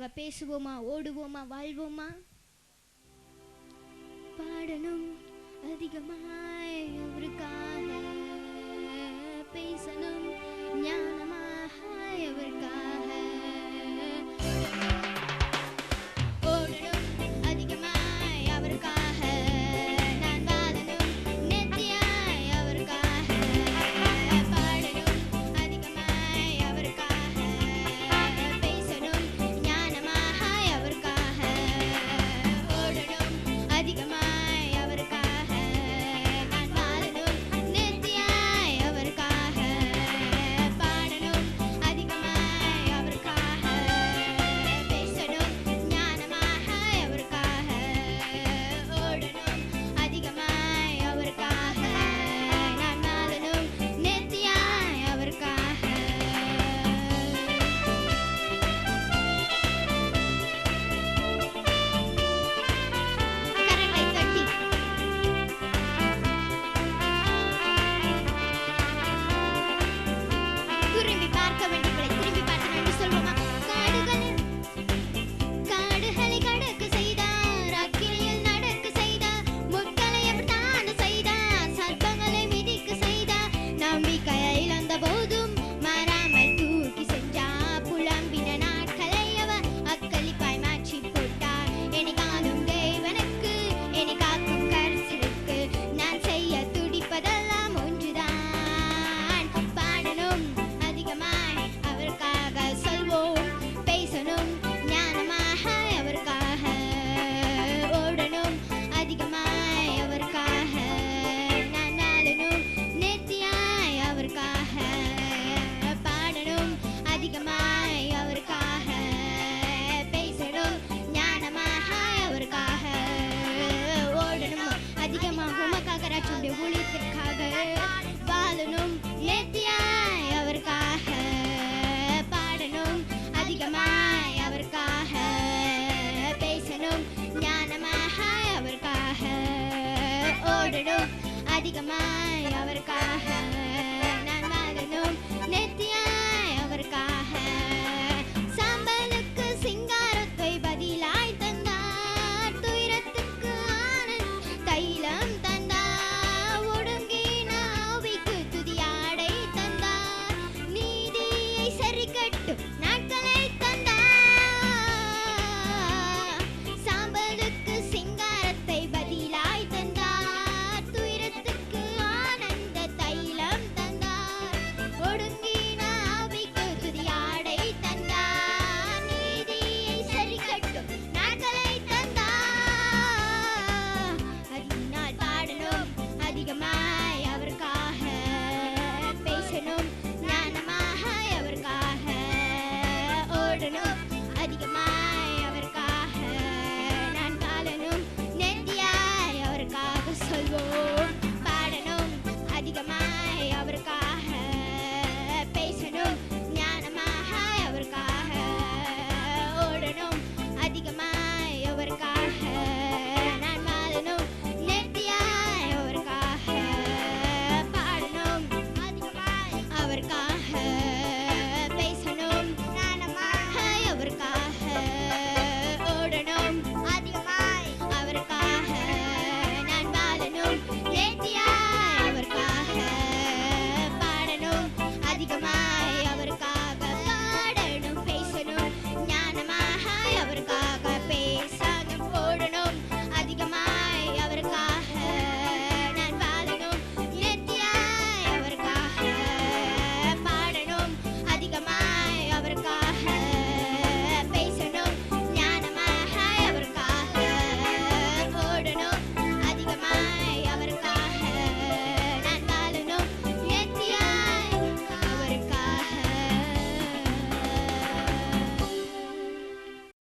அவருக்காக பேசுவோமா, ஓடுவோமா, வாழ்வோமா? பாடணும் அதிகமாய் அவருக்காக, பேசணும் ஞானமாய் அவருக்காக, ஓடணும் அதிகமாய் அவருக்காக, நான் வாழணும் நேர்த்தியாய் அவருக்காக, பாடணும் அதிகமாய் அவருக்காக, பேசணும் ஞானமாய் அவருக்காக, ஓடணும் அதிகமாய் அவருக்காக, நான் வாழணும் நேர்த்தியாய் அவருக்காக, பாடணும் அதிகமாய் அவருக்காக, பேசணும் ஞானமாய் அவருக்காக, ஓடணும் அதிகமாய் அவருக்காக, நான் வாழணும் நேர்த்தியாய் அவருக்காக. கரங்களை தட்டி திரும்பி பார்க்க வேண்டியவர்களை திரும்பி பார்த்து நன்றி சொல்வோமா? காடுகளை கடக்க செய்தார், அக்கினியில் நடக்க செய்தார், முட்களை அவர் தாண்ட செய்தார், சர்ப்பங்களை மிதிக்க செய்தார், நம்பிக்கையை இழந்த போதும் மாறாமல் தூக்கி சென்றார், புலம்பின நாட்களை அவர் அக்களிப்பாய் மாற்றி போட்டார். என்னை காணும் தேவனுக்கு என்னை காக்கும் கர்த்தருக்கு நான் செய்ய துடிப்பதெல்லாம் ஒன்றுதான், பாடணும் அதிகமாய் அவருக்காக, சொல்வோம் பேசணும் ஞானமாக அவருக்காக, ஓடணும் அதிகமாய் அவருக்காக, நான் வாழணும் நேர்த்தியாய் அவருக்காக, பாடணும் அதிகமாய் அவருக்காக, பேசணும் ஞானமாக அவருக்காக, ஓடணும் அதிகமாக உமக்காக, ராஜ்யத்துடைய ஊழியத்திற்காக, வாழணும் நேர்த்தியாய் அவருக்காக, பாடணும் அதிகமாய் அவருக்காக, பேசணும் ஞானமாக அவருக்காக, ஓடணும் அதிகமாய்